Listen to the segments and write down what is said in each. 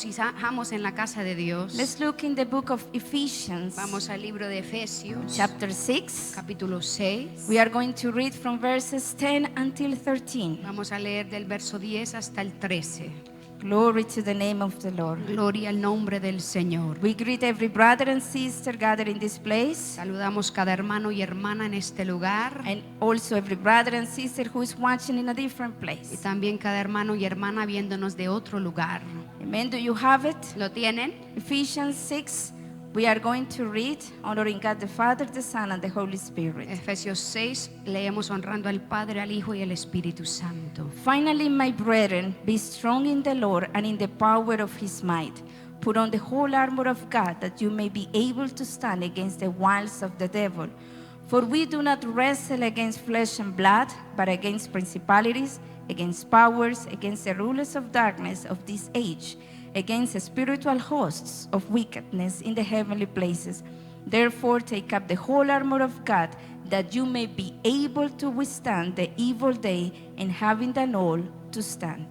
Fijamos en la casa de Dios. Let's look in the book of Ephesians, Vamos al libro de Efesios, chapter 6. capítulo 6. We are going to read from verses 10 until 13. Vamos a leer del verso 10 hasta el 13. Glory to the name of the Lord. Gloria al nombre del Señor. We greet every brother and sister gathered in this place, Saludamos cada hermano y hermana en este lugar, and also every brother and sister who is watching in a different y place. también cada hermano y hermana viéndonos de otro lugar. Amen. Do you have it? ¿Lo tienen? Ephesians 6. We are going to read honoring God the Father, the Son, and the Holy Spirit. Efesios 6, leemos honrando al Padre, al Hijo y al Espíritu Santo. Finally, my brethren, be strong in the Lord and in the power of his might. Put on the whole armor of God, that you may be able to stand against the wiles of the devil. For we do not wrestle against flesh and blood, but against principalities, against powers, against the rulers of darkness of this age, against spiritual hosts of wickedness in the heavenly places. Therefore, take up the whole armor of God, that you may be able to withstand the evil day, and having done all, to stand.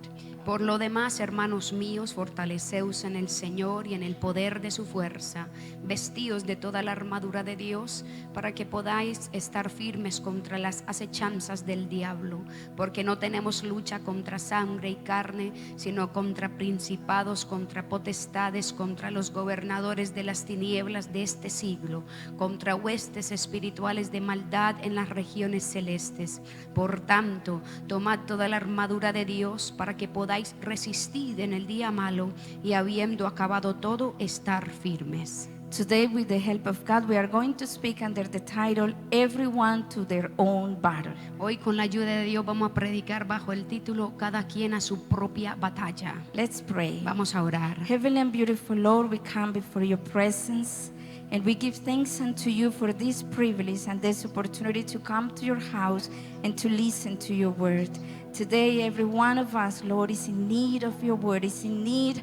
Por lo demás, hermanos míos, fortaleceos en el Señor y en el poder de su fuerza, vestíos de toda la armadura de Dios, para que podáis estar firmes contra las acechanzas del diablo, porque no tenemos lucha contra sangre y carne, sino contra principados, contra potestades, contra los gobernadores de las tinieblas de este siglo, contra huestes espirituales de maldad en las regiones celestes. Por tanto, tomad toda la armadura de Dios, para que podáis resistir en el día malo, y habiendo acabado todo, estar firmes. Today, with the help of God, we are going to speak under the title, Everyone to Their Own Battle. Hoy, con la ayuda de Dios, vamos a predicar bajo el título Cada quien a su propia batalla. Let's pray. Vamos a orar. Heavenly and beautiful Lord, we come before your presence, and we give thanks unto you for this privilege and this opportunity to come to your house and to listen to your word. Today, every one of us, Lord, is in need of your word, is in need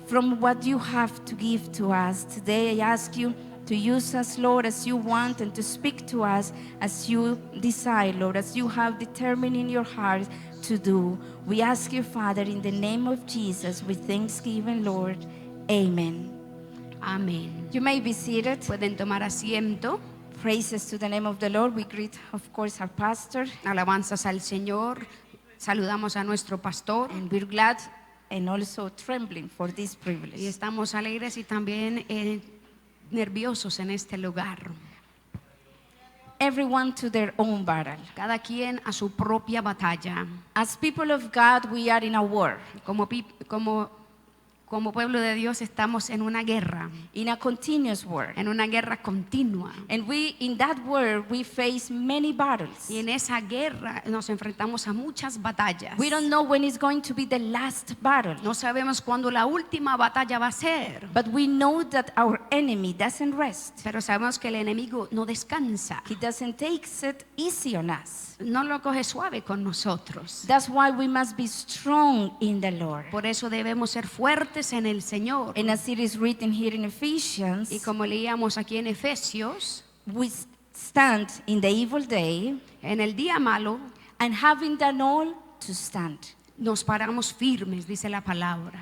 from what you have to give to us. Today, I ask you to use us, Lord, as you want, and to speak to us as you desire, Lord, as you have determined in your heart to do. We ask you, Father, in the name of Jesus, with thanksgiving, Lord. Amen. Amén. You may be seated. Pueden tomar asiento. Praises to the name of the Lord. We greet, of course, our pastor, Alabanzas al Señor. Saludamos a nuestro pastor. and we're glad and also trembling for this Y privilege. estamos alegres y también nerviosos en este lugar. Everyone to their own battle. Cada quien a su propia batalla. As people of God, we are in a war, Como pueblo de Dios estamos en una guerra, in a continuous war. en una guerra continua. And in that war, we face many battles. Y en esa guerra nos enfrentamos a muchas batallas. We don't know when it's going to be the last battle, No sabemos cuándo la última batalla va a ser, but we know that our enemy doesn't rest. pero sabemos que el enemigo no descansa, He doesn't take it easy on us. no lo coge suave con nosotros. That's why we must be strong in the Lord. Por eso debemos ser fuertes en el Señor. And as it is written here in Ephesians, Y como leíamos aquí en Efesios, we stand in the evil day, en el día malo and having done all, to stand. nos paramos firmes, dice la palabra.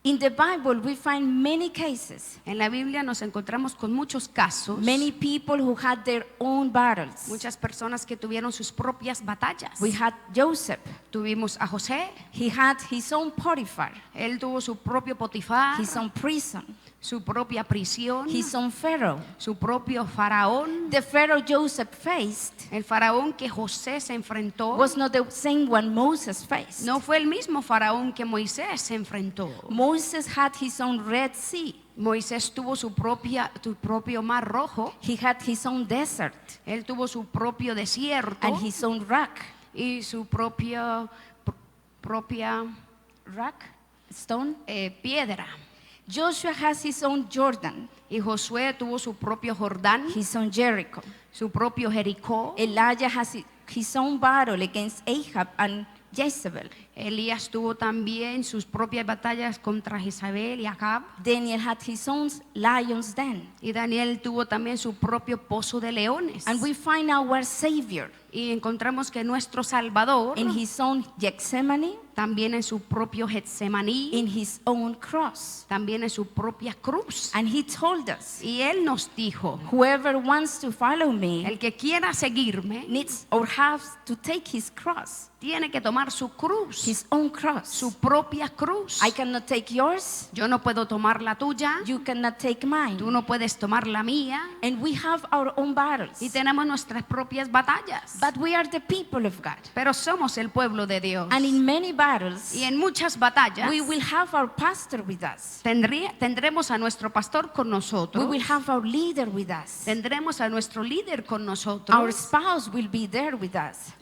In the Bible, we find many cases, En la Biblia nos encontramos con muchos casos, many people who had their own battles. muchas personas que tuvieron sus propias batallas. We had Joseph. Tuvimos a José, He had his own Potiphar, él tuvo su propio Potifar, his own prison, su propia prisión, his own Pharaoh. su propio faraón. The Pharaoh Joseph faced El faraón que José se enfrentó was not the same one Moses faced. no fue el mismo faraón que Moisés se enfrentó. Moses had his own Red Sea. Moisés tuvo su propio mar rojo, He had his own desert él tuvo su propio desierto and his own rock. y su propia Rock? Stone? piedra. Joshua has his own Jordan, Y Josué tuvo su propio Jordán, his own Jericho. su propio Jericó. Elijah has his own battle against Ahab and Jezebel. Elías tuvo también sus propias batallas contra Jezabel y Acab. Daniel had his own lion's den. Y Daniel tuvo también su propio pozo de leones. And we find our Savior Y encontramos que nuestro Salvador in his own Gethsemane, también en su propio Getsemaní, in his own cross. también en su propia cruz. And he told us, Y él nos dijo, whoever wants to follow me el que quiera seguirme needs or has to take his cross, tiene que tomar su cruz, his own cross. su propia cruz. I cannot take yours, Yo no puedo tomar la tuya, you cannot take mine. tú no puedes tomar la mía. And we have our own battles. Y tenemos nuestras propias batallas. But we are the people of God. Pero somos el pueblo de Dios. And in many battles, Y en muchas batallas we will have our pastor with us. tendremos a nuestro pastor con We nosotros. will have our leader with us. Tendremos a nuestro líder con Our nosotros. spouse will be there with us.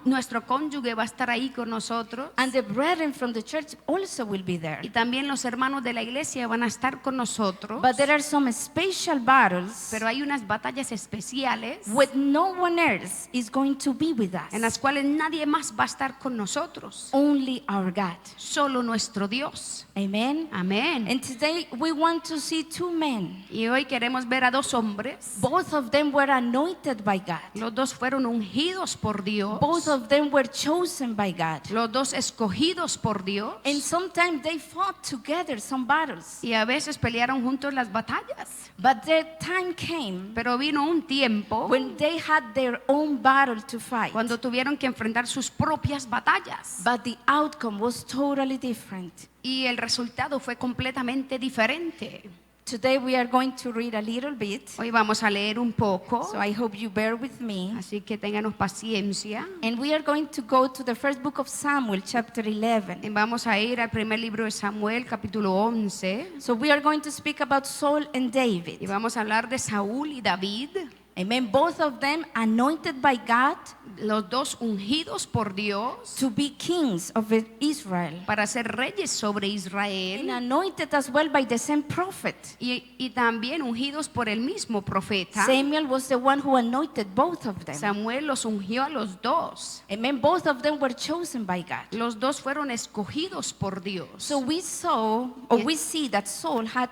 Nuestro cónyuge va a estar ahí con nosotros. And the brethren from the church also will be there. Y también los hermanos de la iglesia van a estar con nosotros. But there are some special battles Pero hay unas batallas especiales with no one else is going to be with en us. las cuales nadie más va a estar con nosotros. Only our God. Solo nuestro Dios. Amen. Amén. And today we want to see two men. Y hoy queremos ver a dos hombres. Both of them were anointed by God. Los dos fueron ungidos por Dios. Both of them were chosen by God. Los dos escogidos por Dios. And sometimes they fought together some battles. Y a veces pelearon juntos las batallas. But their time came Pero vino un tiempo when they had their own battle to fight. cuando tuvieron que enfrentar sus propias batallas. But the outcome was totally different. Y el resultado fue completamente diferente. Today we are going to read a little bit. Hoy vamos a leer un poco. So I hope you bear with me. Así que ténganos paciencia. And we are going to go to the first book of Samuel, chapter 11. Y vamos a ir al primer libro de Samuel, capítulo 11. So we are going to speak about Saul and Y David. vamos a hablar de Saúl y David. Amen. Both of them anointed by God Los dos ungidos por Dios to be kings of Israel. para ser reyes sobre And Israel. anointed as well by the same prophet. Y también ungidos por el mismo profeta. Samuel was the one who anointed both of them. Samuel los ungió a los dos. Amen. Both of them were chosen by God. Los dos fueron escogidos por Dios. So we see that Saul had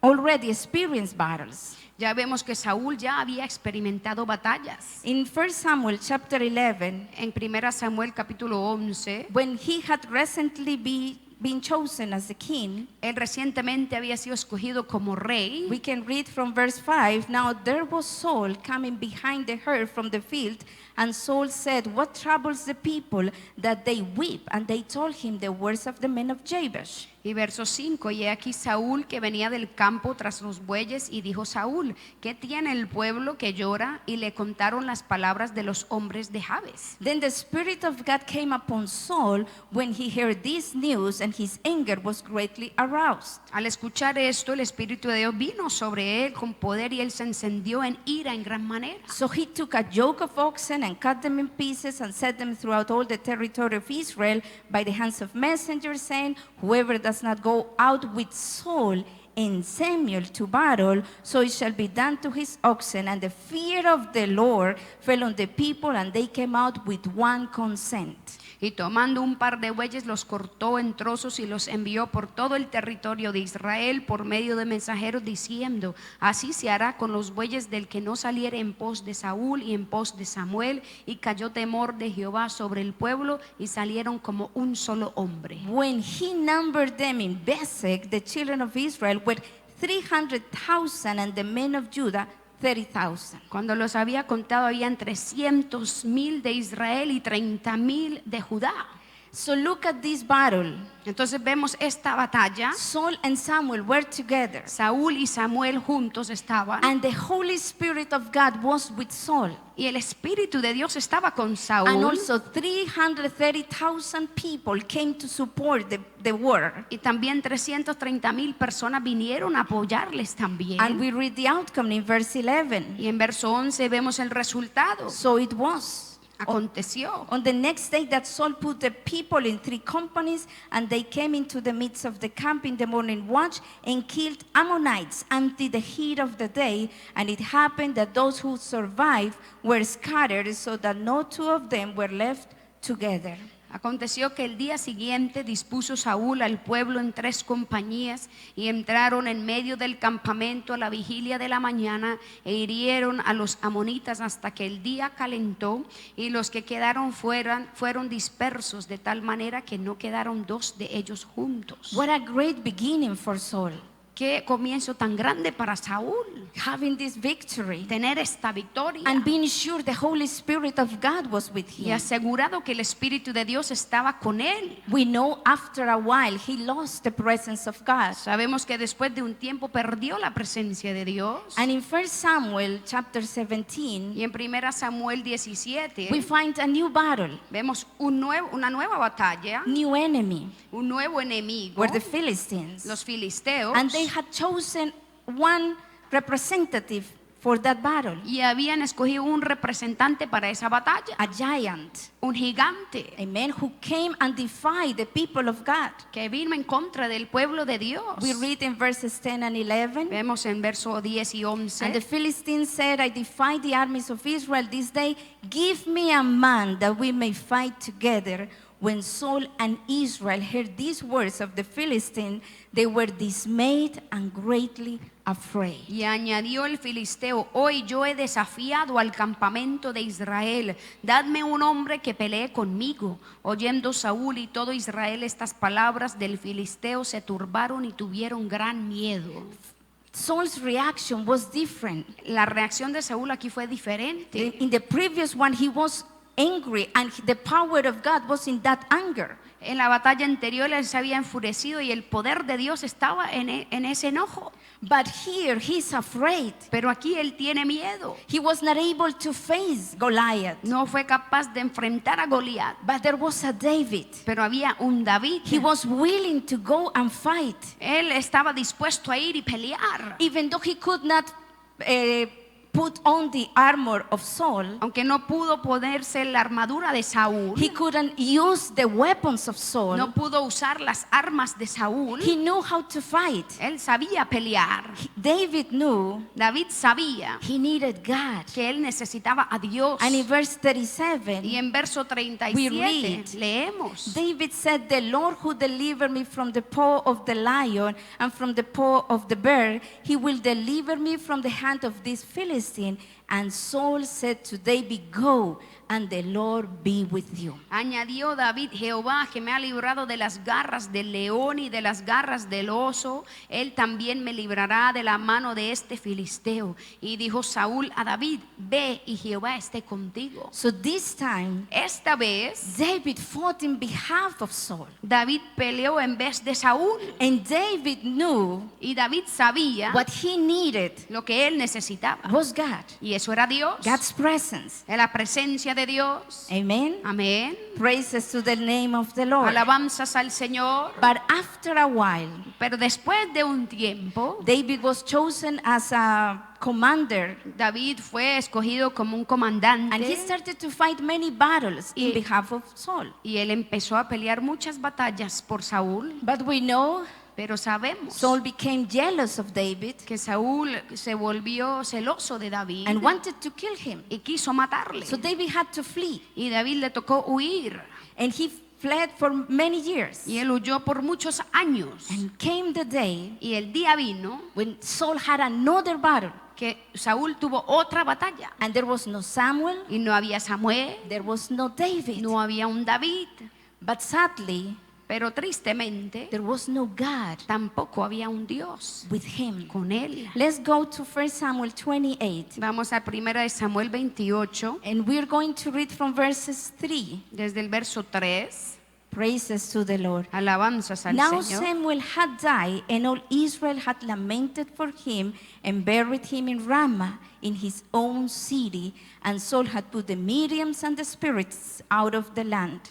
already experienced battles. Ya vemos que Saúl ya había experimentado batallas. In 1 Samuel chapter 11, En 1 Samuel capítulo 11, when he had recently been chosen as the king, él recientemente había sido escogido como rey. we can read from verse 5, now there was Saul coming behind the herd from the field, and Saul said, what troubles the people that they weep? And they told him the words of the men of Jabesh. Y verso 5, y he aquí Saúl que venía del campo tras los bueyes, y dijo Saúl, ¿qué tiene el pueblo que llora? Y le contaron las palabras de los hombres de Jabes. Then the Spirit of God came upon Saul when he heard this news, and his anger was greatly aroused. Al escuchar esto, el Espíritu de Dios vino sobre él con poder, y él se encendió en ira en gran manera. So he took a yoke of oxen and cut them in pieces and set them throughout all the territory of Israel by the hands of messengers, saying, whoever does not go out with Saul and Samuel to battle, so it shall be done to his oxen. And the fear of the Lord fell on the people, and they came out with one consent. Y tomando un par de bueyes los cortó en trozos y los envió por todo el territorio de Israel por medio de mensajeros diciendo, así se hará con los bueyes del que no saliere en pos de Saúl y en pos de Samuel. Y cayó temor de Jehová sobre el pueblo y salieron como un solo hombre. When he numbered them in Bezek, the children of Israel were 300,000, and the men of Judah 30,000. Cuando los había contado habían 300,000 de Israel y 30,000 de Judá. So look at this battle. Entonces vemos esta batalla. Saul and Samuel were together, Saúl y Samuel juntos estaban. and the Holy Spirit of God was with Saul. Y el Espíritu de Dios estaba con And Saúl. also 330,000 people came to support the war. Y también 330,000 personas vinieron a apoyarles también. And we read the outcome in verse 11. Y en verso 11 vemos el resultado. So it was. Aconteció. On the next day that Saul put the people in 3 companies, and they came into the midst of the camp in the morning watch and killed Ammonites until the heat of the day. And it happened that those who survived were scattered, so that no 2 of them were left together. Aconteció que el día siguiente dispuso Saúl al pueblo en 3 compañías y entraron en medio del campamento a la vigilia de la mañana e hirieron a los amonitas hasta que el día calentó, y los que quedaron fueron dispersos de tal manera que no quedaron 2 de ellos juntos. What a great beginning for Saul, Qué comienzo tan grande para Saúl, having this victory tener esta victoria and being sure the Holy Spirit of God was with y him. asegurado que el Espíritu de Dios estaba con él. We know after a while he lost the presence of God. Sabemos que después de un tiempo perdió la presencia de Dios. And in 1 Samuel chapter 17, Y en 1 Samuel 17 we find a new battle, vemos una nueva batalla, new enemy, un nuevo enemigo, were the Philistines. los filisteos, And they had chosen one representative for that battle, y habían escogido un representante para esa batalla, a giant, un gigante amen, who came and defied the people of God. que vino en contra del pueblo de Dios. We read in verses 10 and 11. Vemos en verso 10 y And the 11. Philistines said, I defy the armies of Israel this day. Give me a man that we may fight together. When Saul and Israel heard these words of the Philistine, they were dismayed and greatly afraid. Y añadió el filisteo: hoy yo he desafiado al campamento de Israel, dadme un hombre que pelee conmigo. Oyendo Saúl y todo Israel estas palabras del filisteo, se turbaron y tuvieron gran miedo. Saul's reaction was different. La reacción de Saúl aquí fue diferente. In the previous one, he was angry, and the power of God was in that anger. En la batalla anterior él se había enfurecido y el poder de Dios estaba en ese enojo. But here he's afraid. Pero aquí él tiene miedo. He was not able to face Goliath. No fue capaz de enfrentar a Goliat. But there was a David. Pero había un David. He was willing to go and fight. Él estaba dispuesto a ir y pelear. Even though he could not put on the armor of Saul, Aunque no pudo ponerse la armadura de Saúl, he couldn't use the weapons of Saul. no pudo usar las armas de Saúl, He knew how to fight. él sabía pelear. David knew David sabía he needed God. que él necesitaba a Dios. And in verse Y 37, en verso We 37 read, leemos: David said, the Lord who delivered me from the paw of the lion and from the paw of the bear, he will deliver me from the hand of this Philistine. And Saul said to David, go, and the Lord be with you. Añadió David: Jehová, que me ha librado de las garras del león y de las garras del oso, él también me librará de la mano de este filisteo. Y dijo Saúl a David: ve y Jehová esté contigo. So this time, Esta vez David fought in behalf of Saul. David peleó en vez de Saúl, And David knew y David sabía what he needed lo que él necesitaba, was God, y eso era Dios, God's presence. en la presencia de Dios. Amen. Amén. Praises to the name of the Lord. Alabanzas al Señor. But after a while, Pero después de un tiempo, David was chosen as a commander, David fue escogido como un and he comandante started to fight many battles in Y- behalf of Saul. y él empezó a pelear muchas batallas por Saúl. But we know Pero sabemos Saul became jealous of David que Saúl se volvió celoso de David and wanted to kill him. y quiso matarle. So David had to flee, Y David le tocó huir, and he fled for many years. y él huyó por muchos años. And came the day Y el día vino when Saul had another battle, que Saúl tuvo otra batalla, and there was no Samuel, y no había Samuel, there was no David. no había un David, But sadly, pero tristemente there was no God tampoco había un Dios with him. con él. Let's go to 1 Samuel 28, Vamos a 1 de Samuel 28, and we're going to read from verses 3. desde el verso 3. Praises to the Lord. Alabanzas al Now Señor. Samuel had died, and all Israel had lamented for him and buried him in Ramah in his own city. And Saul had put the mediums and the spirits out of the land.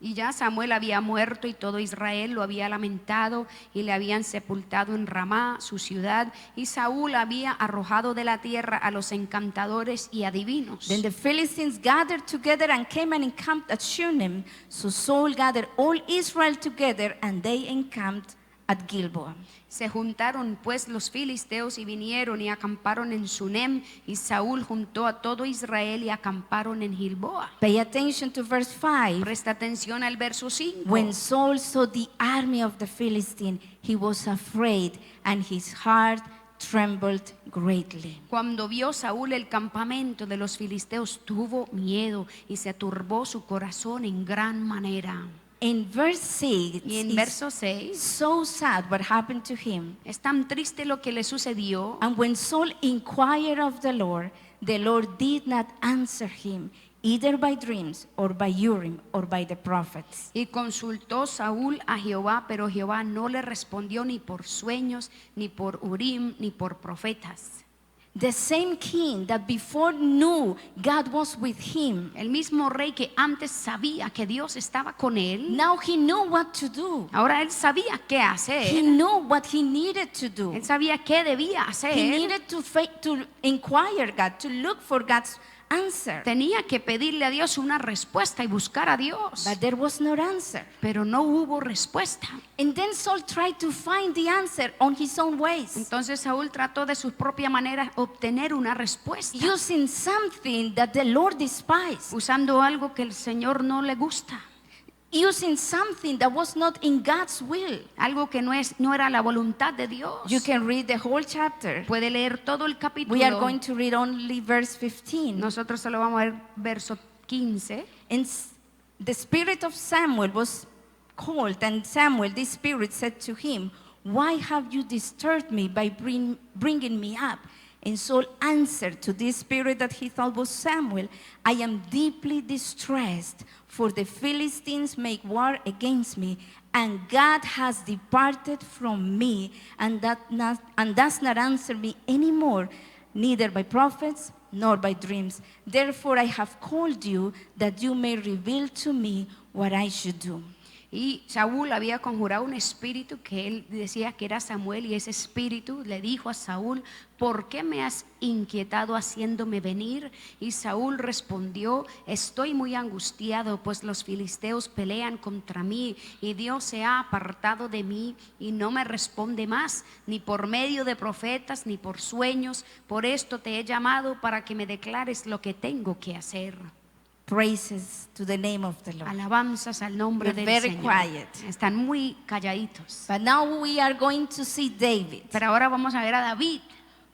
Y ya Samuel había muerto y todo Israel lo había lamentado y le habían sepultado en Ramá, su ciudad, y Saúl había arrojado de la tierra a los encantadores y adivinos. Then the Philistines gathered together and came and encamped at Shunem. So Saul gathered all Israel together, and they encamped at Gilboa. Se juntaron pues los filisteos y vinieron y acamparon en Sunem, y Saúl juntó a todo Israel y acamparon en Gilboa. Pay attention to verse 5. Presta atención al verso 5. When Saul saw the army of the Philistine, he was afraid, and his heart trembled greatly. Cuando vio Saúl el campamento de los filisteos, tuvo miedo y se turbó su corazón en gran manera. In verse 6, Y en it's verso 6, so sad what happened to him. es tan triste lo que le sucedió. And when Saul inquired of the Lord did not answer him, either by dreams or by Urim or by the prophets. Y consultó Saúl a Jehová, pero Jehová no le respondió ni por sueños, ni por Urim, ni por profetas. The same king that before knew God was with him, El mismo rey que antes sabía que Dios estaba con él, now he knew what to do. ahora él sabía qué He hacer. knew what he needed to do. Él sabía qué debía He hacer. needed to inquire God, to look for God's answer. Tenía que pedirle a Dios una respuesta y buscar a Dios, But there was no answer. pero no hubo respuesta. And then Saul tried to find the answer on his own ways, Entonces Saúl trató de su propia manera obtener una respuesta, using something that the Lord despised, usando algo que el Señor no le gusta, using something that was not in God's will. algo que no era la voluntad de Dios. You can read the whole chapter. Puede leer todo el capítulo. We are going to read only verse 15. Nosotros solo vamos a ver verso 15. And the spirit of Samuel was called, and Samuel, this spirit, said to him, "Why have you disturbed me by bringing me up?" And Saul answered to this spirit that he thought was Samuel, "I am deeply distressed, for the Philistines make war against me, and God has departed from me, and does not answer me anymore, neither by prophets nor by dreams. Therefore I have called you, that you may reveal to me what I should do." Y Saúl había conjurado un espíritu que él decía que era Samuel, y ese espíritu le dijo a Saúl: ¿por qué me has inquietado haciéndome venir? Y Saúl respondió: estoy muy angustiado, pues los filisteos pelean contra mí, y Dios se ha apartado de mí y no me responde más, ni por medio de profetas, ni por sueños. Por esto te he llamado, para que me declares lo que tengo que hacer. Praises to the name of the Lord. Alabanzas al nombre You're del very Señor. quiet. Están muy calladitos. But now we are going to see David. Pero ahora vamos a ver a David.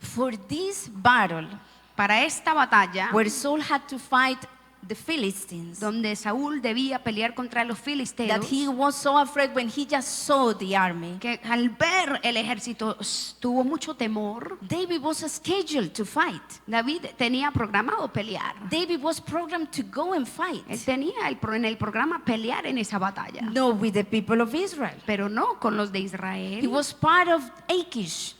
For this battle, Para esta batalla, where Saul had to fight the Philistines, donde Saúl debía pelear contra los that filisteos, he was so afraid when he just saw the army. que al ver el ejército tuvo mucho temor. David was scheduled to fight. David tenía programado pelear. David was programmed to go and fight. Él tenía en el programa pelear en esa batalla, No with the people of Israel. pero no con los de He Israel. was part of Achish,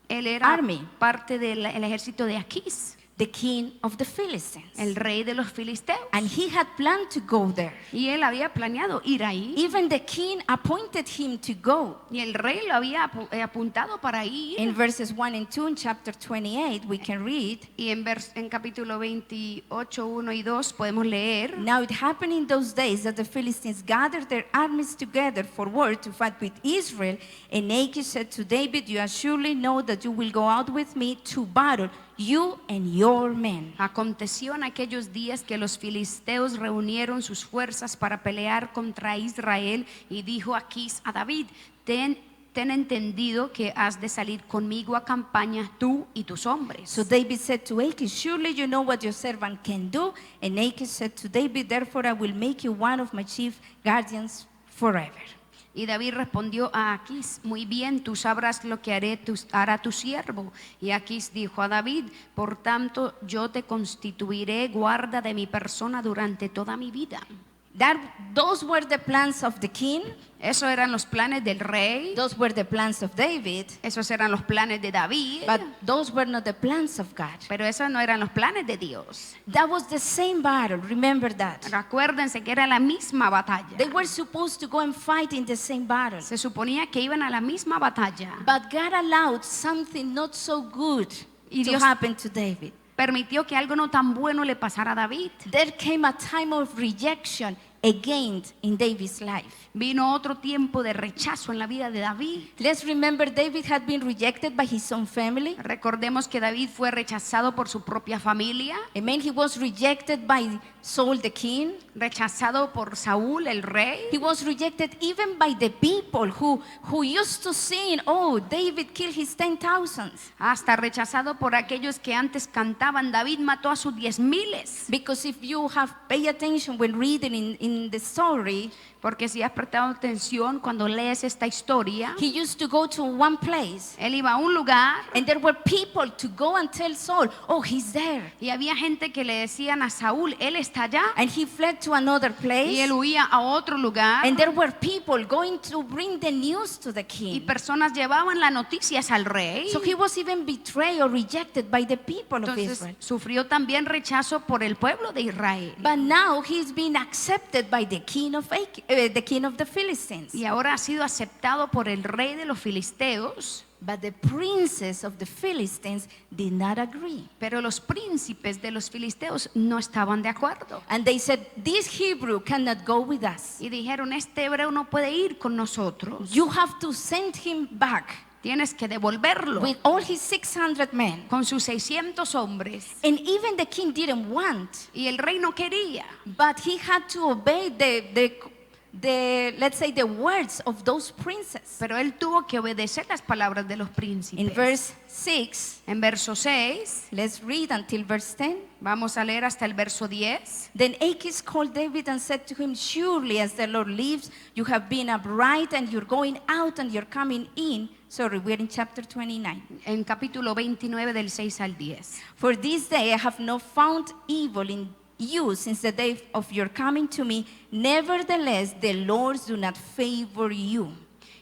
Él era army. parte del ejército de Aquís, the king of the Philistines. el rey de los filisteos. And he had planned to go there. Y él había planeado ir ahí. Even the king appointed him to go. Y el rey lo había apuntado para ir. In verses 1 and 2 in chapter 28, we can read, Y en capítulo 28, 1 y 2 podemos leer: "Now it happened in those days that the Philistines gathered their armies together for war to fight with Israel. And Achish said to David, 'You surely know that you will go out with me to battle, you and your men.'" Aconteció en aquellos días que los filisteos reunieron sus fuerzas para pelear contra Israel, y dijo Aquís a David: ten entendido que has de salir conmigo a campaña, tú y tus hombres. So David said to Achish, "Surely you know what your servant can do." And Achish said to David, "Therefore I will make you one of my chief guardians forever." Y David respondió a Aquís: muy bien, tú sabrás lo que hará tu siervo. Y Aquís dijo a David: por tanto, yo te constituiré guarda de mi persona durante toda mi vida. Those were the plans of the king. Esos eran los planes del rey. Those were the plans of David. Esos eran los planes de David. But those were not the plans of God. Pero esos no eran los planes de Dios. That was the same battle. Remember that. Recuérdense que era la misma batalla. They were supposed to go and fight in the same battle. Se suponía que iban a la misma batalla. But God allowed something not so good Y to Dios happen to David. permitió que algo no tan bueno le pasara a David. There came a time of rejection again in David's life. Vino otro tiempo de rechazo en la vida de David. Let's remember David had been rejected by his own family. Recordemos que David fue rechazado por su propia familia, Amen. He was rejected by Saul the king. rechazado por Saúl el rey. He was rejected even by the people who used to sing, oh, David killed his 10,000. Hasta rechazado por aquellos que antes cantaban, David mató a sus 10,000. Because if you have paid attention when reading in the story, Porque si has prestado atención cuando lees esta historia, he used to go to one place. él iba a un lugar And there were people to go and tell Saul, oh, he's there. y había gente que le decían a Saúl, él está allá, And he fled to another y place. él huía a otro lugar, And there were people going to bring the news to the y king. personas llevaban las noticias al rey. So he was even betrayed or rejected by the people of Entonces Israel. sufrió también rechazo por el pueblo de Israel. But now he's been accepted by the king of the Philistines. Y ahora ha sido aceptado por el rey de los filisteos, But the princes of the Philistines did not agree. pero los príncipes de los filisteos no estaban de acuerdo. And they said, this Hebrew cannot go with us. Y dijeron, este hebreo no puede ir con nosotros. You have to send him back Tienes que devolverlo with all his 600 men. con sus 600 hombres. And even the king didn't want, Y el rey no quería, but he had to obey let's say the words of those princes. pero él tuvo que obedecer las palabras de los In príncipes. verse 6, En verso 6, let's read until verse 10. vamos a leer hasta el verso 10. Then Achish called David and said to him, surely as the Lord lives, you have been upright and you're going out and you're coming in. Sorry, we're in chapter 29. En capítulo 29 del 6 al 10. For this day I have not found evil in you since the day of your coming to me. Nevertheless, the Lords do not favor you.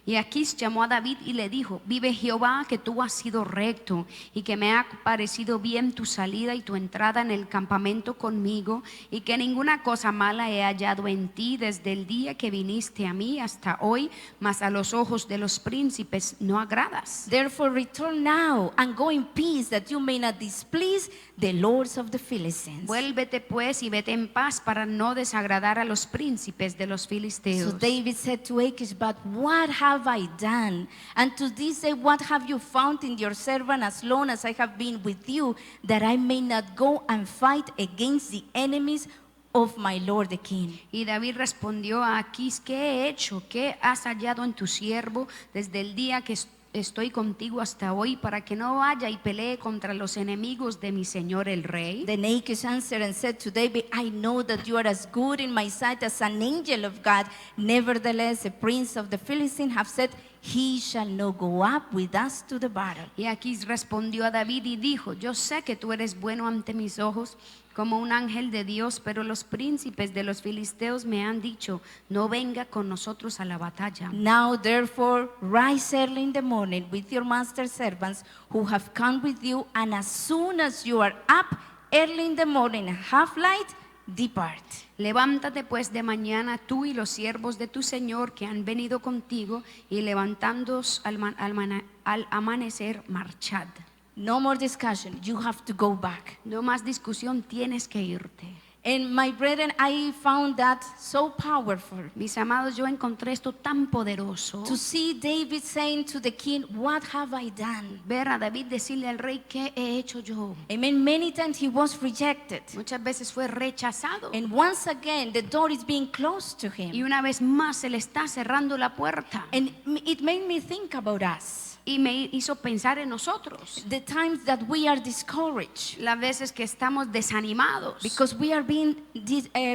Y Aquis llamó a David y le dijo, vive Jehová que tú has sido recto y que me ha parecido bien tu salida y tu entrada en el campamento conmigo y que ninguna cosa mala he hallado en ti desde el día que viniste a mí hasta hoy, mas a los ojos de los príncipes no agradas. Therefore return now and go in peace that you may not displease the lords of the Philistines. Vuélvete pues y vete en paz para no desagradar a los príncipes de los So filisteos. David said to Achish, but what have I done? And to this day, what have you found in your servant as long as I have been with you, that I may not go and fight against the enemies of my lord the king? Y David respondió a Aquis, ¿qué he hecho? ¿Qué has hallado en tu siervo desde el día que estoy contigo hasta hoy para que no vaya y pelee contra los enemigos de mi señor el rey? Then Achish answered and said to David, I know that you are as good in my sight as an angel of God. Nevertheless, the prince of the Philistines have said, he shall not go up with us to the battle. Y Aquis respondió a David y dijo, yo sé que tú eres bueno ante mis ojos como un ángel de Dios, pero los príncipes de los filisteos me han dicho, no venga con nosotros a la batalla. Now therefore rise early in the morning with your master's servants who have come with you, and as soon as you are up early in the morning and have light, depart. Levántate pues de mañana tú y los siervos de tu señor que han venido contigo, y levantándoos al amanecer, marchad. No more discussion, you have to go back. No más discusión, tienes que irte. And my brethren, I found that so powerful. Mis amados, yo encontré esto tan poderoso. To see David saying to the king, what have I done? Ver a David decirle al rey, ¿qué he hecho yo? Amen. Many times he was rejected. Muchas veces fue rechazado. And once again, the door is being closed to Y him. una vez más se le está cerrando la puerta. And it made me think about us. Y me hizo pensar en nosotros. The times that we are discouraged Las veces que estamos desanimados. because we are being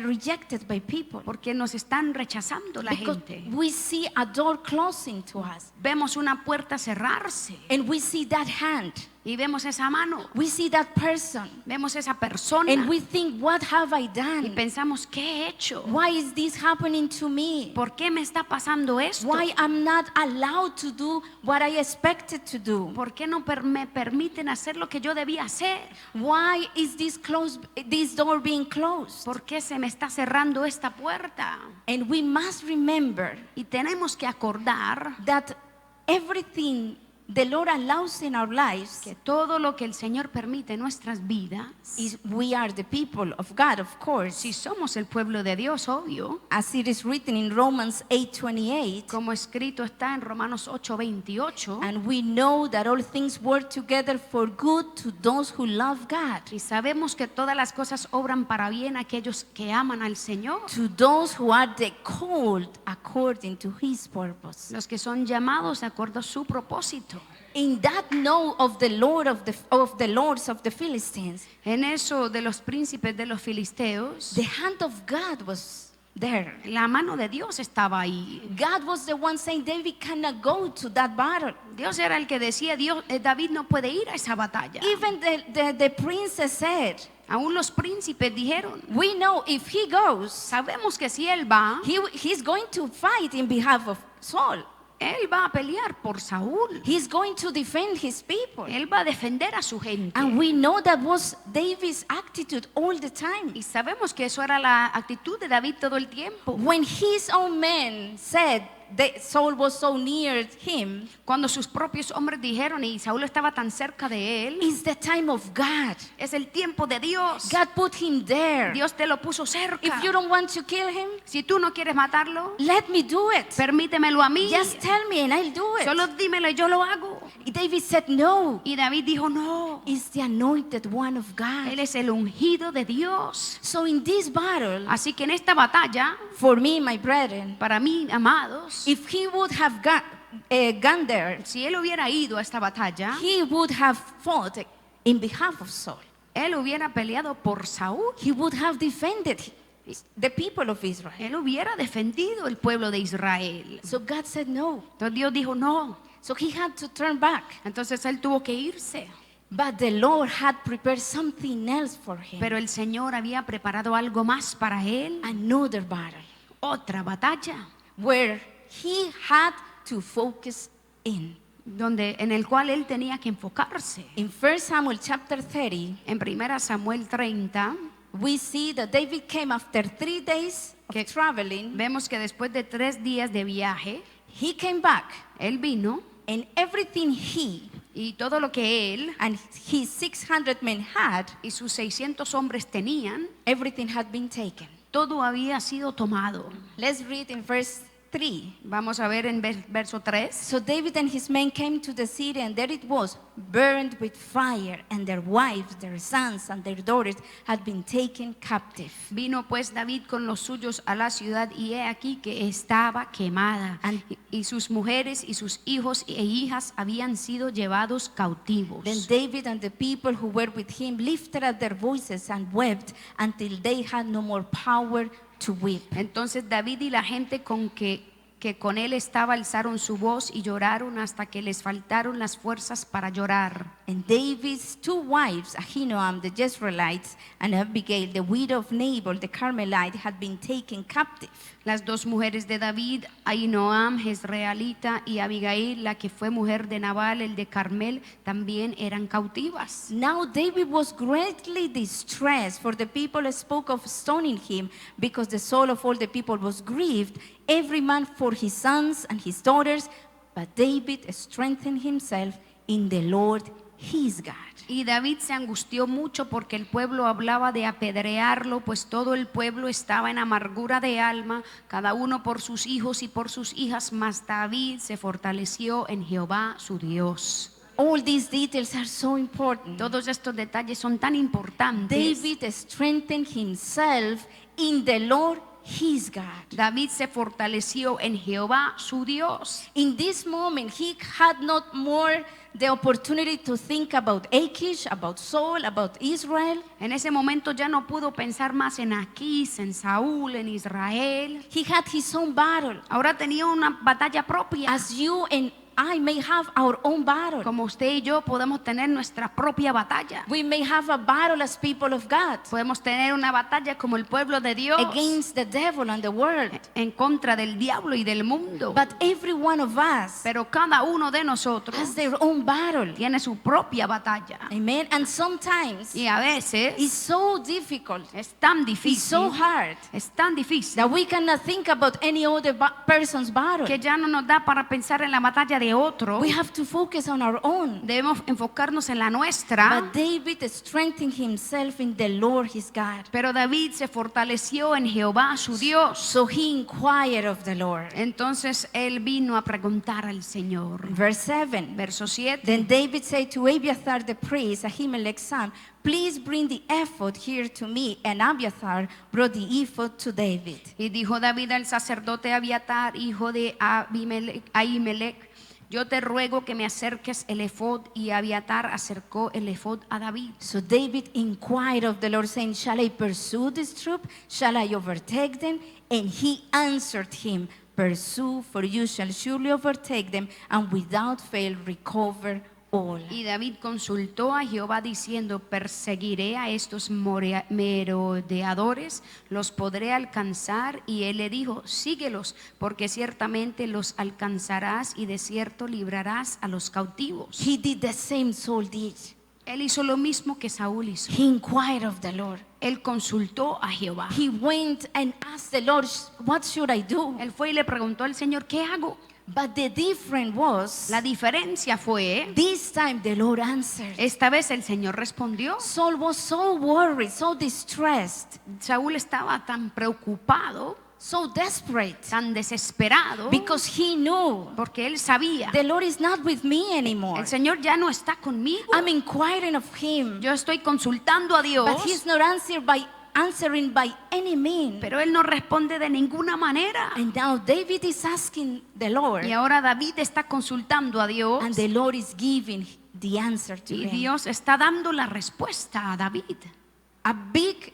rejected by people. Porque nos están rechazando la Because gente. we see a door closing to us. Vemos una puerta cerrarse. And we see that hand. Y vemos esa mano. We see that person. Vemos esa persona. And we think, what have I Y done? pensamos, ¿qué he hecho? Why is this happening to me? ¿Por qué me está pasando esto? Why I'm not allowed to do what I expected to do? ¿Por qué no me permiten hacer lo que yo debía hacer? Why is this door being closed? ¿Por qué se me está cerrando esta puerta? And we must remember Y tenemos que acordar that everything the Lord allows in our lives que todo lo que el Señor permite en nuestras vidas, is we are the people of God, of course. si somos el pueblo de Dios, obvio, As it is written in Romans 8:28, como escrito está en Romanos 8:28, and we know that all things work together for good to those who love God, y sabemos que todas las cosas obran para bien a aquellos que aman al Señor, to those who are the called according to His purpose. los que son llamados de acuerdo a su propósito. In that know of the Lord of the lords of the Philistines, En eso de los príncipes de los filisteos, the hand of God was there. la mano de Dios estaba ahí. God was the one saying David cannot go to that battle. Dios era el que decía, David no puede ir a esa batalla. Even the princess said, Aún los príncipes dijeron, we know if he goes, sabemos que si él va, he's going to fight in behalf of Saul. él va a pelear por Saúl. He's going to defend his people. Él va a defender a su gente. And we know that was David's attitude all the time. Y sabemos que eso era la actitud de David todo el tiempo. When his own men said that Saul was so near him, Cuando sus propios hombres dijeron y Saúl estaba tan cerca de él, it's the time of God. es el tiempo de Dios. God put him there. Dios te lo puso cerca. If you don't want to kill him, Si tú no quieres matarlo, let me do it. permítemelo a mí. Just tell me and I'll do it. Solo dímelo y yo lo hago. David said, no, Y David dijo, no, it's the anointed one of God. él es el ungido de Dios. So in this battle, Así que en esta batalla, for me, my brethren, para mí, amados, if he would have gone there, si él hubiera ido a esta batalla, he would have fought in behalf of Saul. él hubiera peleado por Saúl. He would have defended the people of Israel. Él hubiera defendido el pueblo de Israel. So God said no. Entonces Dios dijo no. So he had to turn back. Entonces él tuvo que irse. But the Lord had prepared something else for him. Pero el Señor había preparado algo más para él. Another battle Otra batalla where he had to focus in. en el cual él tenía que enfocarse. In 1 Samuel chapter 30, En 1 Samuel 30 we see that David came after 3 days of traveling. vemos que después de 3 días de viaje, He came back, él vino and everything he y todo lo que él and his 600 men had, y sus 600 hombres tenían, everything had been taken. todo había sido tomado. Let's read in verse 3. Vamos a ver en verso 3. So David and his men came to the city, and there it was, burned with fire, and their wives, their sons, and their daughters had been taken captive. Vino pues David con los suyos a la ciudad y he aquí que estaba quemada y sus mujeres y sus hijos e hijas habían sido llevados cautivos. Then David and the people who were with him lifted up their voices and wept until they had no more power to weep. Entonces David y la gente que con él estaba alzaron su voz y lloraron hasta que les faltaron las fuerzas para llorar. And David's 2 wives, Ahinoam the Jezreelite and Abigail the widow of Nabal the Carmelite, had been taken captive. Las 2 mujeres de David, Ahinoam, Jezreelita, y Abigail, la que fue mujer de Nabal, el de Carmel, también eran cautivas. Now David was greatly distressed, for the people spoke of stoning him, because the soul of all the people was grieved, every man for his sons and his daughters. But David strengthened himself in the Lord his God. Y David se angustió mucho porque el pueblo hablaba de apedrearlo, pues todo el pueblo estaba en amargura de alma, cada uno por sus hijos y por sus hijas, mas David se fortaleció en Jehová su Dios. All these details are so important. Todos estos detalles son tan importantes. David strengthened himself in the Lord his God. David se fortaleció en Jehová su Dios. In this moment, he had not more the opportunity to think about Achish, about Saul, about Israel. En ese momento ya no pudo pensar más en Aquís, en Saúl, en Israel. He had his own battle. Ahora tenía una batalla propia. As you and I may have our own battle. Como usted y yo podemos tener nuestra propia batalla. We may have a battle as people of God Podemos tener una batalla como el pueblo de Dios against the devil and the world. en contra del diablo y del mundo. But every one of us Pero cada uno de nosotros has their own battle. tiene su propia batalla. Amen. And sometimes Y a veces it's so difficult, es tan it's difícil, so hard es tan difícil that we cannot think about any other person's battle. que ya no nos da para pensar en la batalla de de otro. We have to focus on our own. Debemos enfocarnos en la nuestra. But David strengthened himself in the Lord his God. Pero David se fortaleció en Jehová su Dios. So he inquired of the Lord. Entonces él vino a preguntar al Señor. Verse 7. Verso 7. Then David said to Abiathar the priest, Ahimelech's son, please bring the ephod here to me. And Abiathar brought the ephod to David. Y dijo David al sacerdote Abiatar, hijo de Ahimelech, yo te ruego que me acerques el ephod. Y Abiatar acercó el ephod a David. So David inquired of the Lord, saying, shall I pursue this troop? Shall I overtake them? And he answered him, pursue, for you shall surely overtake them, and without fail recover all. Y David consultó a Jehová diciendo, perseguiré a estos merodeadores, los podré alcanzar. Y él le dijo, síguelos, porque ciertamente los alcanzarás y de cierto librarás a los cautivos. He did the same Saul did. Él hizo lo mismo que Saúl hizo. He inquired of the Lord. Él consultó a Jehová. He went and asked the Lord, what should I do? Él fue y le preguntó al Señor, ¿qué hago? But the difference was, La diferencia fue, this time the Lord answered. esta vez el Señor respondió. Saul was so worried, so distressed, Saúl estaba tan preocupado, so desperate, tan desesperado, because he knew porque él sabía, the Lord is not with me anymore. el Señor ya no está conmigo. I'm inquiring of him, Yo estoy consultando a Dios, but he's not answering by any means. pero él no responde de ninguna manera. And now David is asking the Lord, Y ahora David está consultando a Dios, and the Lord is giving the answer to y him. Dios está dando la respuesta a David. A big,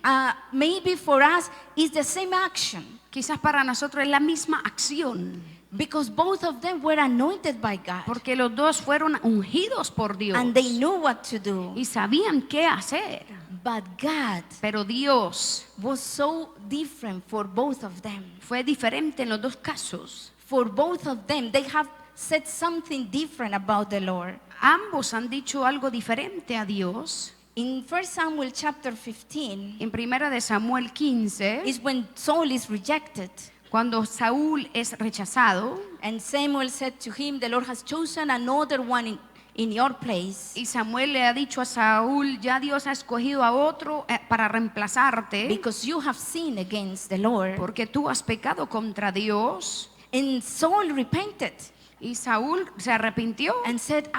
maybe for us, is the same action, Quizás para nosotros es la misma acción, because both of them were anointed by God, porque los dos fueron ungidos por Dios and they knew what to do. y sabían qué hacer. But God Pero Dios was so different for both of them. fue diferente en los dos casos. For both of them, they have said something different about the Lord. Ambos han dicho algo diferente a Dios. In 1 Samuel chapter 15 En primera de Samuel 15, is when Saul is rejected. cuando Saúl es rechazado, And Samuel said to him, the Lord has chosen another one in your place, y Samuel le ha dicho a Saúl, ya Dios ha escogido a otro para reemplazarte, because you have sinned against the Lord. porque tú has pecado contra Dios. And Saul repented Y Saúl se arrepintió and said,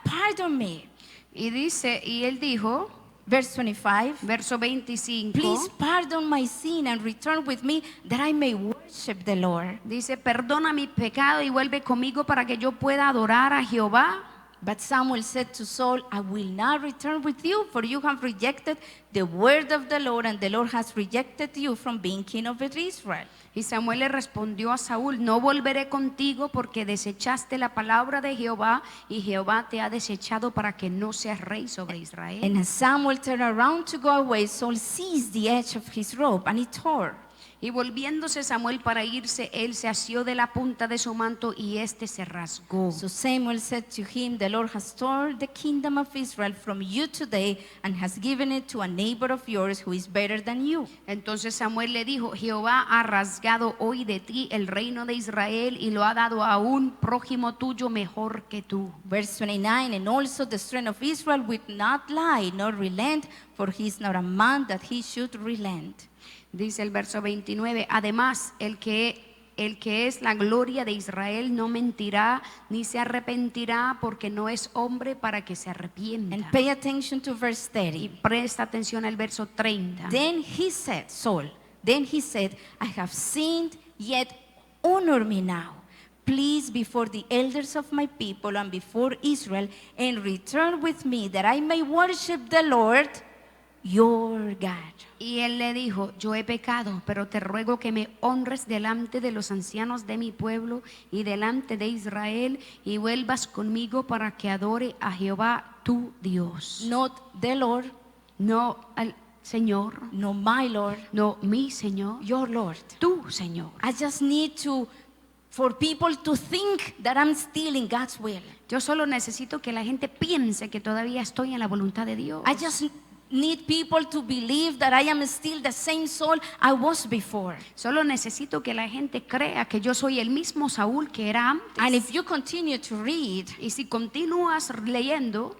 pardon me. y él dijo, Verse 25, verso 25, please pardon my sin and return with me that I may worship the Lord. dice, perdona mi pecado y vuelve conmigo para que yo pueda adorar a Jehová. But Samuel said to Saul, I will not return with you, for you have rejected the word of the Lord, and the Lord has rejected you from being king over Israel. Y Samuel le respondió a Saúl, no volveré contigo porque desechaste la palabra de Jehová y Jehová te ha desechado para que no seas rey sobre Israel. And as Samuel turned around to go away, Saul seized the edge of his robe, and it tore. Y volviéndose Samuel para irse, él se asió de la punta de su manto y este se rasgó. So Samuel said to him, the Lord has torn the kingdom of Israel from you today and has given it to a neighbor of yours who is better than you. Entonces Samuel le dijo, Jehová ha rasgado hoy de ti el reino de Israel y lo ha dado a un prójimo tuyo mejor que tú. Verse 29, and also the strength of Israel will not lie nor relent, for he is not a man that he should relent. Dice el verso 29, además el que es la gloria de Israel no mentirá ni se arrepentirá porque no es hombre para que se arrepienta. And pay attention to verse Y 30. presta atención al verso 30. Then he said, Saul, then he said, I have sinned, yet honor me now, please, before the elders of my people and before Israel, and return with me that I may worship the Lord your God. Y él le dijo, yo he pecado, pero te ruego que me honres delante de los ancianos de mi pueblo y delante de Israel y vuelvas conmigo para que adore a Jehová tu Dios. Not the Lord, No al Señor, no my Lord, no mi Señor, your Lord. tu Señor. I just need for people to think that I'm still in God's will. Yo solo necesito que la gente piense que todavía estoy en la voluntad de Dios. I just need people to believe that I am still the same Saul I was before. Solo necesito que la gente crea que yo soy el mismo Saúl que era And antes. if you continue to read, Y si continúas leyendo,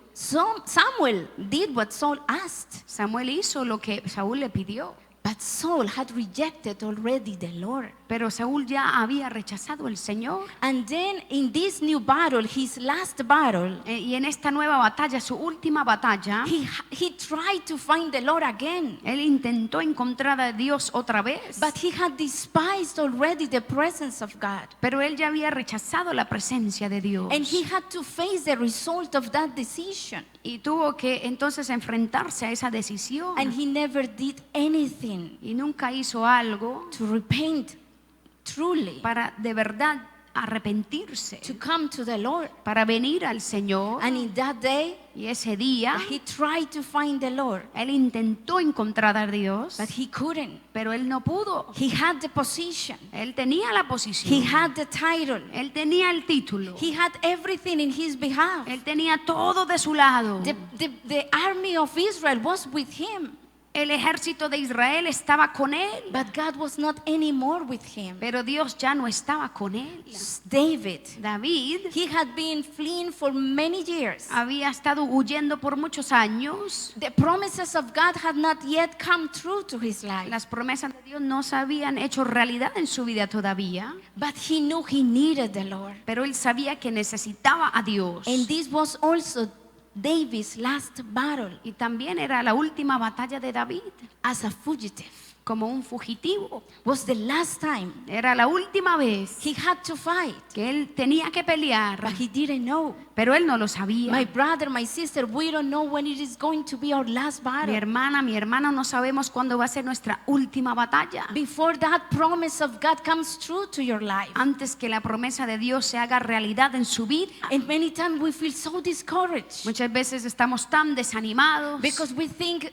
Samuel did what Saul asked, Samuel hizo lo que Saúl le pidió. but Saul had rejected already the Lord. Pero Saúl ya había rechazado al Señor. And then in this new battle, his last battle, Y en esta nueva batalla, su última batalla, he tried to find the Lord again. él intentó encontrar a Dios otra vez. But he had despised already the presence of God. Pero él ya había rechazado la presencia de Dios. And he had to face the result of that decision. Y tuvo que entonces enfrentarse a esa decisión. And he never did anything Y nunca hizo algo to repent truly, para de verdad arrepentirse, to come to the Lord. para venir al Señor. And in that day, Y ese día he tried to find the Lord, él intentó encontrar a Dios, but he couldn't. pero él no pudo. He had the position, Él tenía la he posición, had the title, él tenía el título, he had everything in his behalf. él tenía todo de su lado. The army of Israel was with him, El ejército de Israel estaba con él, but God was not anymore with him. pero Dios ya no estaba con él. David, David he had been fleeing for many years. había estado huyendo por muchos años. The promises of God had not yet come true to his life, Las promesas de Dios no se habían hecho realidad en su vida todavía, but he knew he needed the Lord. pero él sabía que necesitaba a Dios. And this was also David's last battle Y también era la última batalla de David, as a fugitive. como un fugitivo. Was the last time Era la última vez he had to fight, que él tenía que pelear, but he didn't know. pero él no lo sabía. My brother, my sister, we don't know when it is going to be our last Mi battle. hermana, mi hermano, no sabemos cuándo va a ser nuestra última batalla. Before that promise of God comes true to your life. Antes que la promesa de Dios se haga realidad en su vida. And many times we feel so discouraged Muchas veces estamos tan desanimados because we think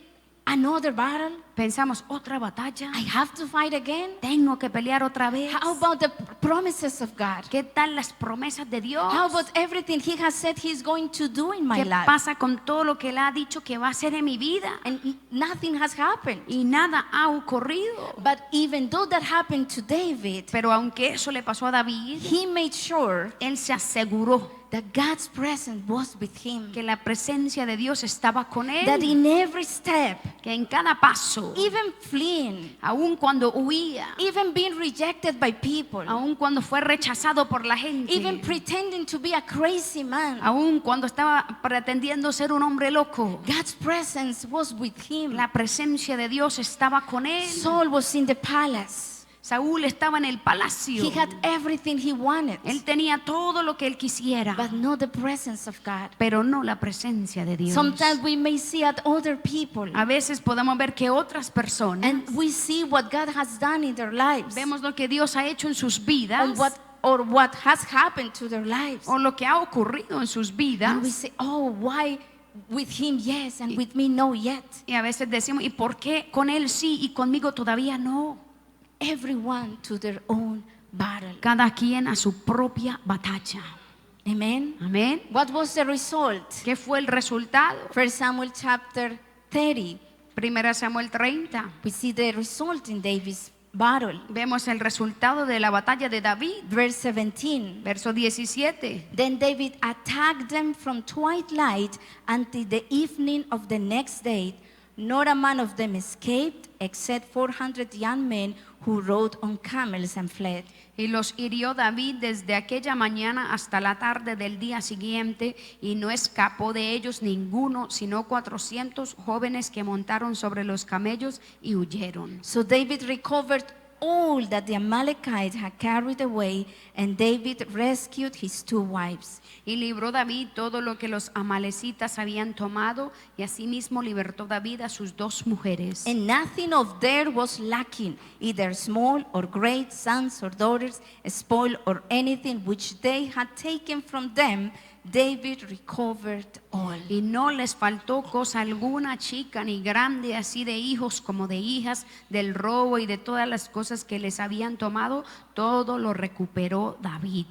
another battle, pensamos, otra batalla, I have to fight again. tengo que pelear otra vez. How about the promises of God? ¿Qué tal las promesas de Dios? How about everything he has said he's going to do in my ¿Qué life? pasa con todo lo que él ha dicho que va a hacer en mi vida? And nothing has happened. Y nada ha ocurrido. But even though that happened to David, Pero aunque eso le pasó a David, he made sure él se aseguró that God's presence was with him. que la presencia de Dios estaba con That él, in every step, que en cada paso, even fleeing, aun cuando huía, even being rejected by people, aun cuando fue rechazado por la gente, even pretending to be a crazy man, aun cuando estaba pretendiendo ser un hombre loco, God's presence was with him. la presencia de Dios estaba con él. Saul was in the palace. Saúl estaba en el palacio. He had everything he wanted, Él tenía todo lo que él quisiera, but not the presence of God. pero no la presencia de Dios. Sometimes we may see at other people, A veces podemos ver que otras personas, and we see what God has done in their lives, vemos lo que Dios ha hecho en sus vidas, or what has happened to their lives. o lo que ha ocurrido en sus vidas, And we say, oh, why with him yes and with me no yet? y a veces decimos, ¿y por qué con él sí y conmigo todavía no? Everyone to their own battle. Cada quien a su propia batalla. Amen. Amén. What was the result? ¿Qué fue el resultado? 1 Samuel chapter 30. 1 Samuel 30. We see the result in David's battle. Vemos el resultado de la batalla de David. Verse 17. Verso 17. Then David attacked them from twilight until the evening of the next day. Not a man of them escaped, except 400 young men who rode on camels and fled. Y los hirió David desde aquella mañana hasta la tarde del día siguiente, y no escapó de ellos ninguno, sino 400 jóvenes que montaron sobre los camellos y huyeron. So David recovered all that the Amalekites had carried away, and David rescued his 2 wives. Y libró David todo lo que los amalecitas habían tomado, y asimismo libertó David a sus 2 mujeres. And nothing of theirs was lacking, either small or great, sons or daughters, spoil or anything which they had taken from them. David recovered all. Y no les faltó cosa alguna, chica ni grande, así de hijos como de hijas, del robo y de todas las cosas que les habían tomado, todo lo recuperó David.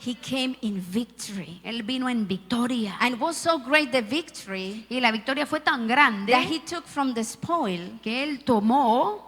he came in victory. Él vino en victoria. And was so great the victory Y la victoria fue tan that grande he took from the spoil, que él tomó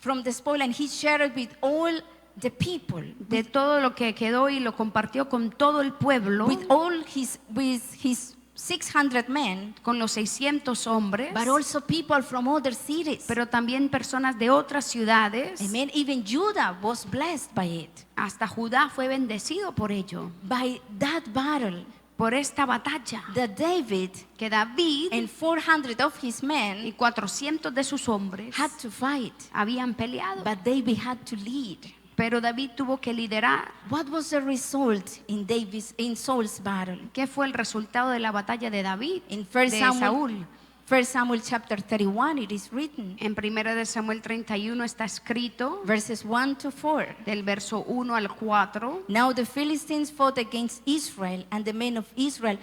and he shared it with all the people, de todo lo que quedó y lo compartió con todo el pueblo, with his 600 men, con los 600 hombres, but also people from other cities. pero también personas de otras ciudades. Amen. Even Judah was blessed by it. Hasta Judá fue bendecido por ello, By that battle, por esta batalla, that David que David and 400 of his y men 400 de sus hombres had to fight, habían peleado, but David had to lead. pero David tuvo que liderar. What was the result in Saul's battle? ¿Qué fue el resultado de la batalla de David? In De 1 Samuel, Saúl. 1 Samuel chapter 31, it is written, En 1 de Samuel 31 está escrito, verses 1 to 4. del verso 1 al 4, Now the Philistines fought against Israel, and the men of Israel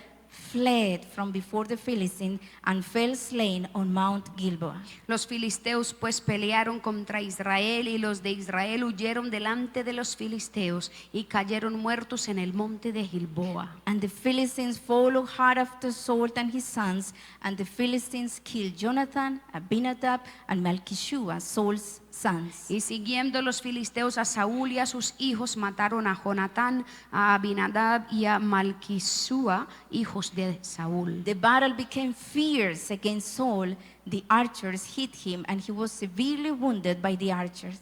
fled from before the Philistines and fell slain on Mount Gilboa. los filisteos pues pelearon contra Israel y los de Israel huyeron delante de los filisteos y cayeron muertos en el monte de Gilboa. And the Philistines followed hard after Saul and his sons, and the Philistines killed Jonathan, Abinadab, and Malchishua, Saul's sons. Y siguiendo los filisteos a Saúl y a sus hijos, mataron a Jonatán, a Abinadab y a Malquisúa, hijos de Saúl. The battle became fierce against Saul. The archers hit him, and he was severely wounded by the archers.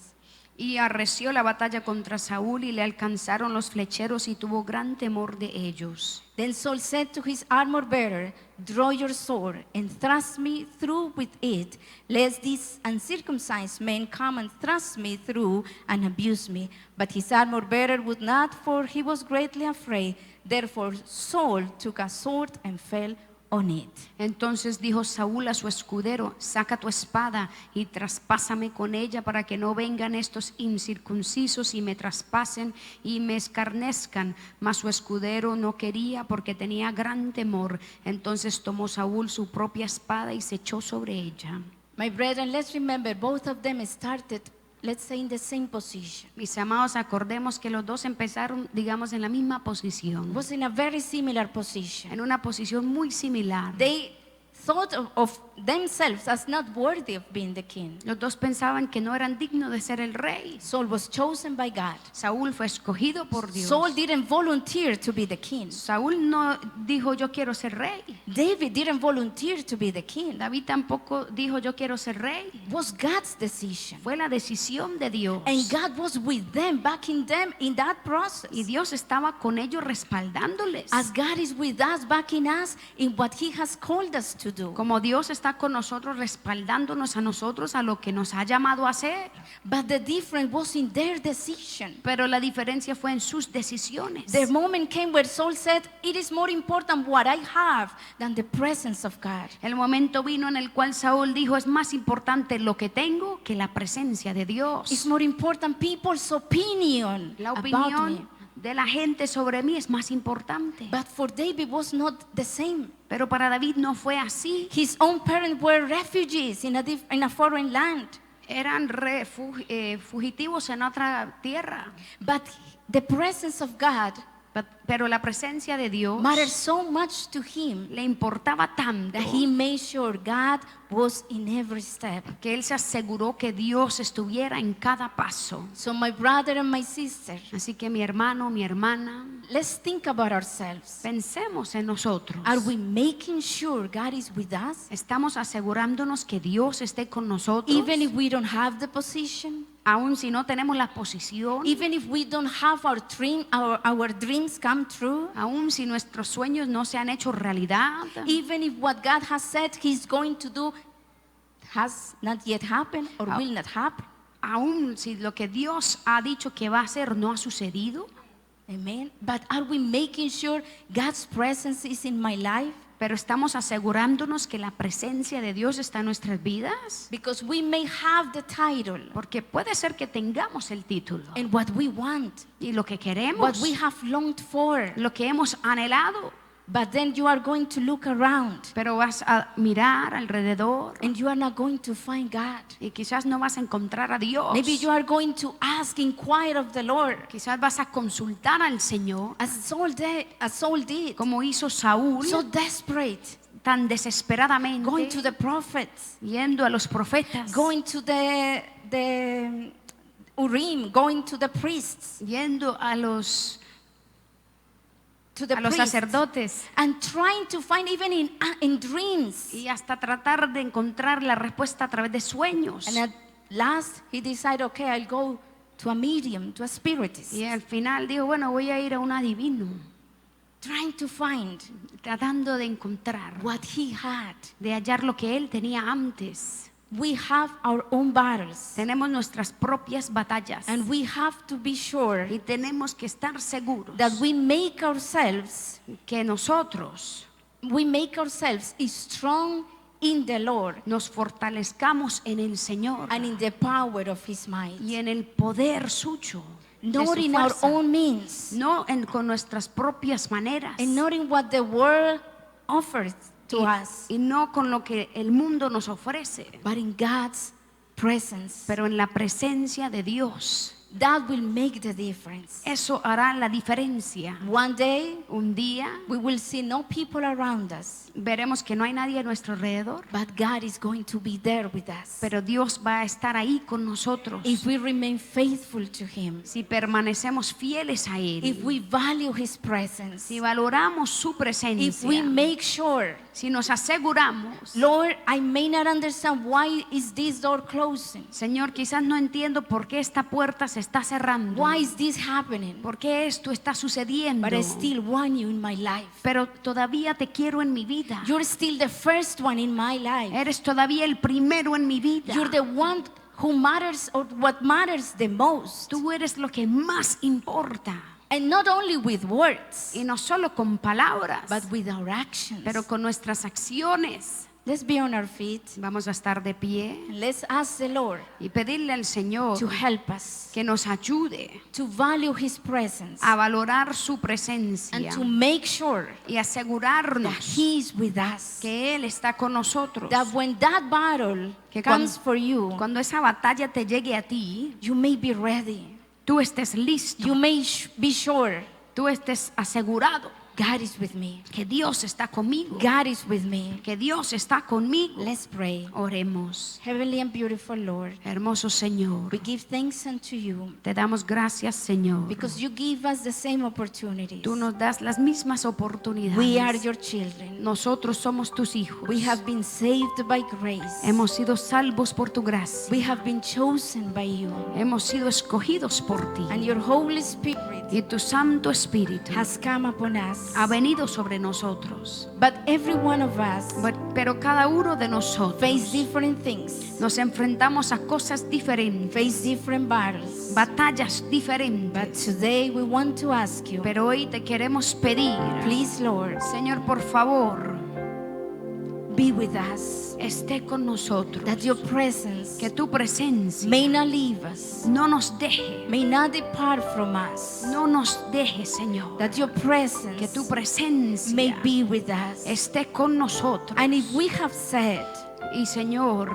Y arreció la batalla contra Saúl y le alcanzaron los flecheros y tuvo gran temor de ellos. Then Saul said to his armor bearer, "Draw your sword and thrust me through with it, lest these uncircumcised men come and thrust me through and abuse me." But his armor bearer would not, for he was greatly afraid. Therefore Saul took a sword and fell on it. Entonces dijo Saúl a su escudero: saca tu espada y traspásame con ella para que no vengan estos incircuncisos y me traspasen y me escarnezcan. Mas su escudero no quería porque tenía gran temor. Entonces tomó Saúl su propia espada y se echó sobre ella. My brethren, let's remember both of them started, let's say, in the same position. Mis amados, acordemos que los dos empezaron, digamos, en la misma posición, Was in a very similar position. en una posición muy similar. They thought of themselves as not worthy of being the king. Los dos pensaban que no eran dignos de ser el rey. Saul was chosen by God. Saúl fue escogido por Dios. Saul didn't volunteer to be the king. Saúl no dijo yo quiero ser rey. David didn't volunteer to be the king. David tampoco dijo yo quiero ser rey. It was God's decision. Fue la decisión de Dios. And God was with them, backing them in that process. Y Dios estaba con ellos respaldándoles. As God is with us, backing us in what He has called us to do. Como Dios está con nosotros respaldándonos a nosotros a lo que nos ha llamado a hacer. But the difference was in their decision. Pero la diferencia fue en sus decisiones. The moment came where Saul said, "It is more important what I have than the presence of God." El momento vino en el cual Saúl dijo es más importante lo que tengo que la presencia de It's Dios. more important people's opinion La about me. opinión de la gente sobre mí es más importante. But for David was not the same. Pero para David no fue así. His own parents were refugees in a foreign land. Eran fugitivos en otra tierra. But the presence of God Pero la presencia de Dios mattered so much to him le importaba tanto that he made sure God was in every step. que él se aseguró que Dios estuviera en cada paso. So my brother and my sister, Así que mi hermano, mi hermana, let's think about ourselves. pensemos en nosotros. Are we making sure God is with us? Estamos asegurándonos que Dios esté con nosotros, Even if we don't have the position, aun si no tenemos la posición, even if we don't have our dreams come true, aun si nuestros sueños no se han hecho realidad, even if what God has said He's going to do has not yet happened or Ah. will not happen. aun si lo que Dios ha dicho que va a hacer no ha sucedido. Amen. But are we making sure God's presence is in my life? Pero estamos asegurándonos que la presencia de Dios está en nuestras vidas. Because we may have the title Porque puede ser que tengamos el título and what we want, y lo que what queremos, we have longed for, lo que hemos anhelado. But then you are going to look around pero vas a mirar alrededor and you are not going to find God. y quizás no vas a encontrar a Dios. Maybe you are going to ask, inquire of the Lord, Quizás vas a consultar al Señor, as Saul did, como hizo Saúl, so desperate, tan desesperadamente, going to the prophets, yendo a los profetas, going to the Urim, going to the priests, yendo a los priests, sacerdotes, and trying to find even in dreams. y hasta tratar de encontrar la respuesta a través de sueños. And at last he decided, okay, I'll go to a medium, to a spiritist, Y al final dijo, bueno, voy a ir a un adivino, trying to find tratando de encontrar, what he had. de hallar lo que él tenía antes. We have our own battles, Tenemos nuestras propias batallas and we have to be sure y tenemos que estar seguros that we make ourselves strong in the Lord nos fortalezcamos en el Señor and in the power of His might, y en el poder suyo, de not su in our fuerza. own means, No con nuestras propias maneras and not in what the world offers to us, y no con lo que el mundo nos ofrece, but in God's presence. pero en la presencia de Dios. That will make the difference. Eso hará la diferencia. One day Un día we will see no people around us, veremos que no hay nadie a nuestro alrededor, but God is going to be there with us. pero Dios va a estar ahí con nosotros If we remain faithful to Him, si permanecemos fieles a Él, if we value His presence, si valoramos su if we presencia, make sure, si nos aseguramos, Lord, I may not understand why is this door closing, Señor, quizás no entiendo por qué esta puerta se está cerrando, why is this happening, por qué esto está sucediendo, but I still want you in my life. pero todavía te quiero en mi vida. You're still the first one in my life. Eres todavía el primero en mi vida. You're the one who matters, or what matters the most. Tú eres lo que más importa. And not only with words, Y no solo con palabras, but with our actions. pero con nuestras acciones. Let's be on our feet. Vamos a estar de pie And let's ask the Lord y pedirle al Señor to help us, que nos ayude to value His presence, a valorar su and presencia to make sure y that asegurarnos He is with us. que Él está con nosotros. That when that battle Que comes for you, cuando esa batalla te llegue a ti, you may be ready. tú estés listo, You may be sure tú estés asegurado God is with me. que Dios está conmigo, God is with me. que Dios está conmigo. Let's pray. Oremos. Heavenly and beautiful Lord, Hermoso Señor, we give thanks unto you te damos gracias, Señor. because you give us the same opportunities. Tú nos das las mismas oportunidades. We are your children. Nosotros somos tus hijos. We have been saved by grace. Hemos sido salvos por tu gracia. We have been chosen by you. Hemos sido escogidos por ti. And your Holy Spirit Y tu Santo Espíritu has come upon us. ha venido sobre nosotros. But every one of us Pero cada uno de face nosotros different things, nos enfrentamos a cosas diferentes, face different battles. batallas But diferentes. today we want to ask you, Pero hoy te queremos pedir, please Lord, Señor, por favor, be with us, esté con nosotros. that your presence Que tu presencia may not leave us, no nos deje, may not depart from us, no nos deje, Señor. that your Que presence tu presencia may be with us. esté con nosotros. And if we have said, Y Señor,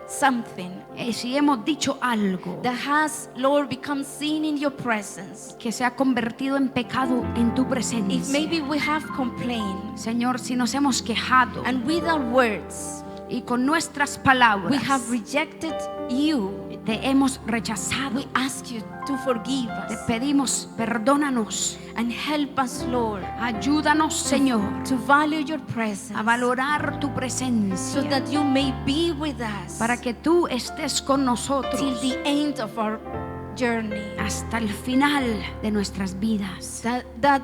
something si hemos dicho algo that has, Lord, become sin in your presence, que se ha convertido en pecado en tu if presencia, maybe we have complained, Señor, si nos hemos quejado and with our words y con nuestras we palabras have rejected you, te hemos rechazado, we ask you to forgive te us pedimos, perdónanos, and help us, Lord, ayúdanos, Señor, to value your presence, a valorar tu so presencia, that you may be with us para que tú estés con till nosotros the end of our journey, hasta el final de nuestras vidas. that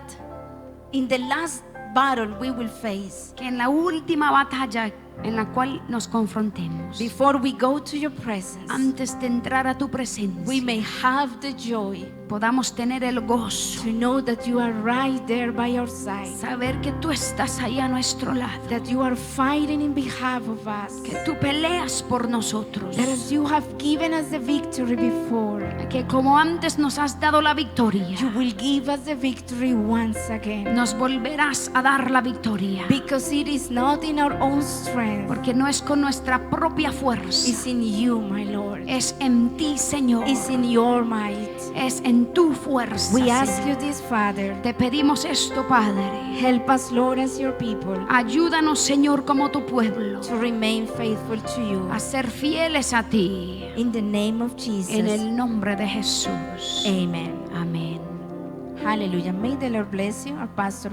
in the last battle we will face, Que en la última batalla en la cual nos confrontemos. before we go to your presence, Antes de entrar a tu presencia, we may have the joy podamos tener el gozo, to know that you are right there by our side, saber que tú estás ahí a nuestro lado, that you are fighting in behalf of us, que tú peleas por nosotros, that as you have given us the victory before, que como antes nos has dado la victoria, you will give us the victory once again. nos volverás a dar la victoria, Because it is not in our own strength, porque no es con nuestra propia fuerza, it's in you, my Lord. es en ti, Señor, It's in your might. es en tu fuerza. We ask Señor. you this, Father. Te pedimos esto, Padre. Help us, Lord, as your people, Ayúdanos, Señor, como tu pueblo, to remain faithful to you. a ser fieles a ti. In the name of En Jesus. el nombre de Jesús. Amen. Amén. Hallelujah. May the Lord bless you, our pastor.